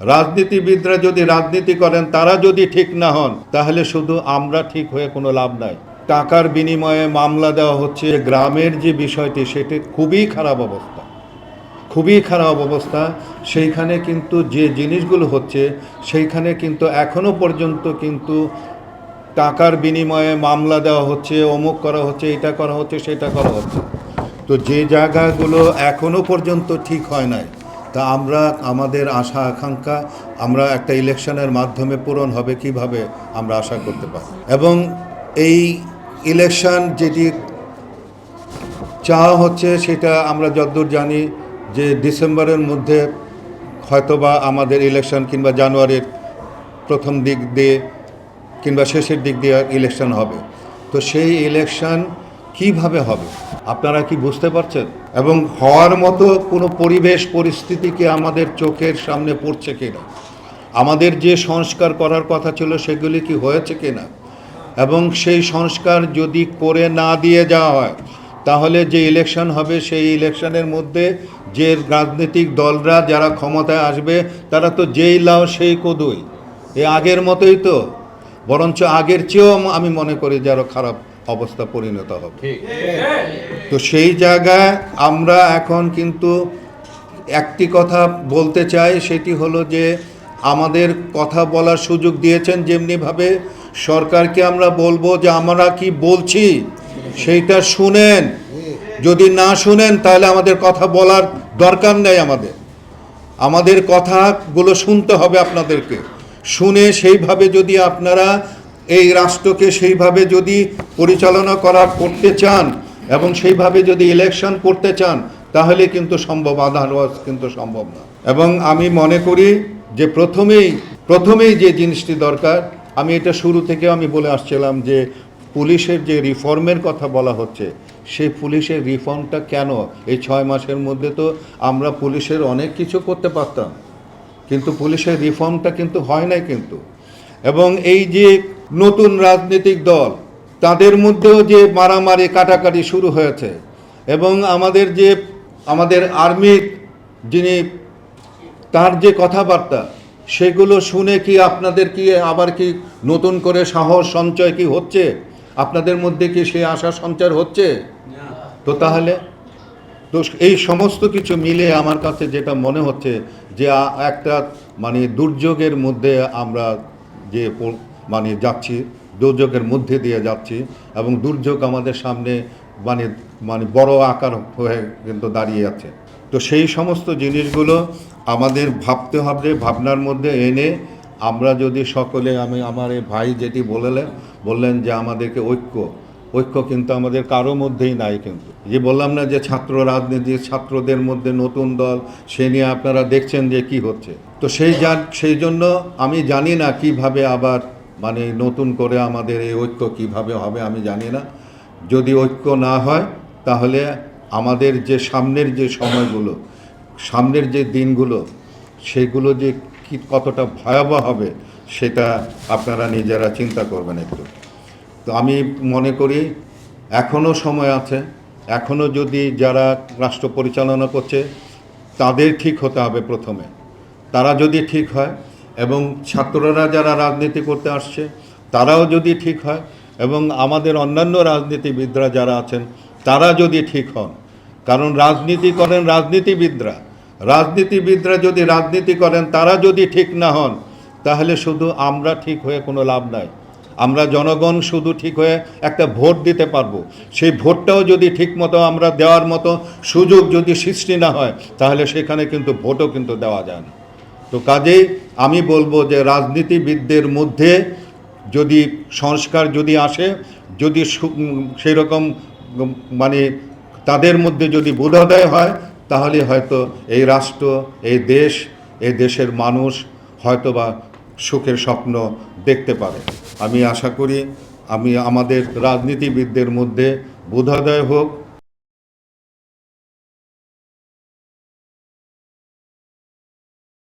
রাজনীতিবিদরা যদি রাজনীতি করেন, তারা যদি ঠিক না হন, তাহলে শুধু আমরা ঠিক হয়ে কোনো লাভ নাই। টাকার বিনিময়ে মামলা দেওয়া হচ্ছে, গ্রামের যে বিষয়টি সেটি খুবই খারাপ অবস্থা, খুবই খারাপ অবস্থা। সেইখানে কিন্তু যে জিনিসগুলো হচ্ছে, সেইখানে কিন্তু এখনো পর্যন্ত কিন্তু টাকার বিনিময়ে মামলা দেওয়া হচ্ছে, অমুক করা হচ্ছে, এটা করা হচ্ছে, সেটা করা হচ্ছে। তো যে জায়গাগুলো এখনো পর্যন্ত ঠিক হয় নাই, তা আমরা আমাদের আশা আকাঙ্ক্ষা আমরা একটা ইলেকশনের মাধ্যমে পূরণ হবে কিভাবে আমরা আশা করতে পারি। এবং এই ইলেকশন যেটি চাওয়া হচ্ছে, সেটা আমরা যতদূর জানি যে ডিসেম্বরের মধ্যে হয়তোবা আমাদের ইলেকশন, কিংবা জানুয়ারির প্রথম দিক দিয়ে কিংবা শেষের দিক দিয়ে ইলেকশন হবে। তো সেই ইলেকশন কিভাবে হবে আপনারা কি বুঝতে পারছেন? এবং হওয়ার মতো কোনো পরিবেশ পরিস্থিতি কি আমাদের চোখের সামনে পড়ছে কিনা? আমাদের যে সংস্কার করার কথা ছিল সেগুলি কি হয়েছে কিনা? এবং সেই সংস্কার যদি করে না দিয়ে যাওয়া হয়, তাহলে যে ইলেকশন হবে সেই ইলেকশনের মধ্যে যে রাজনৈতিক দলরা যারা ক্ষমতায় আসবে, তারা তো যেই লাও সেই কদুই, এ আগের মতোই তো, বরঞ্চ আগের চেয়েও আমি মনে করি যে আরও খারাপ অবস্থা পরিণত হবে। তো সেই জায়গায় আমরা এখন কিন্তু একটি কথা বলতে চাই, সেটি হলো যে আমাদের কথা বলার সুযোগ দিয়েছেন, যেমনিভাবে সরকারকে আমরা বলবো যে আমরা কি বলছি সেইটা শুনেন। যদি না শুনেন তাহলে আমাদের কথা বলার দরকার নেই। আমাদের কথাগুলো শুনতে হবে আপনাদেরকে। শুনে সেইভাবে যদি আপনারা এই রাষ্ট্রকে সেইভাবে যদি পরিচালনা করতে চান এবং সেইভাবে যদি ইলেকশন করতে চান, তাহলে কিন্তু সম্ভব, আদারওয়াইজ কিন্তু সম্ভব না। এবং আমি মনে করি যে প্রথমেই যে জিনিসটি দরকার, আমি এটা শুরু থেকে আমি বলে আসছিলাম যে পুলিশের যে রিফর্মের কথা বলা হচ্ছে, সেই পুলিশের রিফর্মটা কেন এই 6 মাসের মধ্যে তো আমরা পুলিশের অনেক কিছু করতে পারতাম, কিন্তু পুলিশের রিফর্মটা কিন্তু হয় নাই কিন্তু। এবং এই যে নতুন রাজনৈতিক দল, তাদের মধ্যেও যে মারামারি কাটাকাটি শুরু হয়েছে, এবং আমাদের আর্মির যিনি, তার যে কথাবার্তা, সেগুলো শুনে কি আপনাদের কি আবার কি নতুন করে সাহস সঞ্চয় কি হচ্ছে? আপনাদের মধ্যে কি সেই আশা সঞ্চার হচ্ছে? তো তাহলে তো এই সমস্ত কিছু মিলে আমার কাছে যেটা মনে হচ্ছে যে একটা দুর্যোগের মধ্যে আমরা যে যাচ্ছি, দুর্যোগের মধ্যে দিয়ে যাচ্ছি, এবং দুর্যোগ আমাদের সামনে বড় আকার হয়ে কিন্তু দাঁড়িয়ে আছে। তো সেই সমস্ত জিনিসগুলো আমাদের ভাবতে হবে, ভাবনার মধ্যে এনে আমরা যদি সকলে, আমার এই ভাই যেটি বললেন যে আমাদেরকে ঐক্য কিন্তু আমাদের কারো মধ্যেই নাই। কিন্তু যে বললাম না যে ছাত্র রাজনীতি, ছাত্রদের মধ্যে নতুন দল, সে নিয়ে আপনারা দেখছেন যে কি হচ্ছে। তো সেই জন্য আমি জানি না কিভাবে আবার নতুন করে আমাদের এই ঐক্য কিভাবে হবে, আমি জানি না। যদি ঐক্য না হয়, তাহলে আমাদের যে সামনের যে সময়গুলো, সামনের যে দিনগুলো, সেগুলো যে কতটা ভয়াবহ হবে, সেটা আপনারা নিজেরা চিন্তা করবেন একটু। তো আমি মনে করি এখনও সময় আছে। এখনও যদি যারা রাষ্ট্র পরিচালনা করছে, তাদের ঠিক হতে হবে প্রথমে। তারা যদি ঠিক হয়, এবং ছাত্ররা যারা রাজনীতি করতে আসছে, তারাও যদি ঠিক হয়, এবং আমাদের অন্যান্য রাজনীতিবিদরা যারা আছেন, তারা যদি ঠিক হন। কারণ রাজনীতি করেন রাজনীতিবিদরা যদি রাজনীতি করেন, তারা যদি ঠিক না হন, তাহলে শুধু আমরা ঠিক হয়ে কোনো লাভ নাই। আমরা জনগণ শুধু ঠিক হয়ে একটা ভোট দিতে পারবো, সেই ভোটটাও যদি ঠিক মতো আমরা দেওয়ার মতো সুযোগ যদি সৃষ্টি না হয়, তাহলে সেখানে কিন্তু ভোটও কিন্তু দেওয়া যায় না। তো কাজেই আমি বলবো যে রাজনীতিবিদদের মধ্যে যদি সংস্কার যদি আসে, যদি সেই রকম তাদের মধ্যে যদি বোধোদয় হয়, তাহলে হয়তো এই রাষ্ট্র, এই দেশের মানুষ হয়তোবা সুখের স্বপ্ন দেখতে পারে। আমি আশা করি আমাদের রাজনীতিবিদদের মধ্যে বোধোদয় হোক,